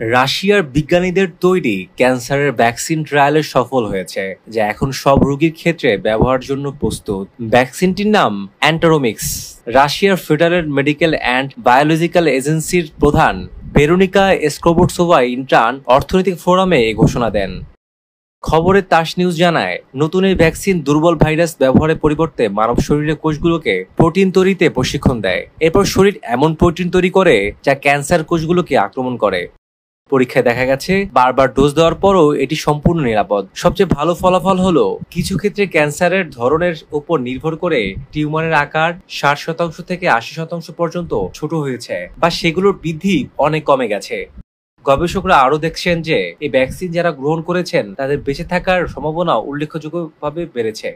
রাশিয়ার বিজ্ঞানীদের তৈরি ক্যান্সারের ভ্যাকসিন ট্রায়ালে সফল হয়েছে, যা এখন সব রোগীর ক্ষেত্রে ব্যবহারের জন্য প্রস্তুত। ভ্যাকসিনটির নাম অ্যান্টারোমিক্স। রাশিয়ার ফেডারেল মেডিকেল অ্যান্ড বায়োলজিক্যাল এজেন্সির প্রধান ভেরোনিকা স্ক্রোবটসোভা ইন্টার্ন অর্থনৈতিক ফোরামে এ ঘোষণা দেন। খবরে তাস নিউজ জানায়, নতুন এই ভ্যাকসিন দুর্বল ভাইরাস ব্যবহারের পরিবর্তে মানব শরীরের কোষগুলোকে প্রোটিন তৈরিতে প্রশিক্ষণ দেয়। এরপর শরীর এমন প্রোটিন তৈরি করে যা ক্যান্সার কোষগুলোকে আক্রমণ করে। পরীক্ষায় দেখা গেছে বারবার ডোজ দেওয়ার পরও এটি সম্পূর্ণ নিরাপদ। সবচেয়ে ভালো ফলাফল হলো কিছু ক্ষেত্রে ক্যান্সারের ধরনের উপর নির্ভর করে টিউমারের আকার 60% থেকে 80% পর্যন্ত ছোট হয়েছে বা সেগুলোর বৃদ্ধি অনেক কমে গেছে। গবেষকরা আরো দেখছেন যে এই ভ্যাকসিন যারা গ্রহণ করেছেন তাদের বেঁচে থাকার সম্ভাবনা উল্লেখযোগ্যভাবে বেড়েছে।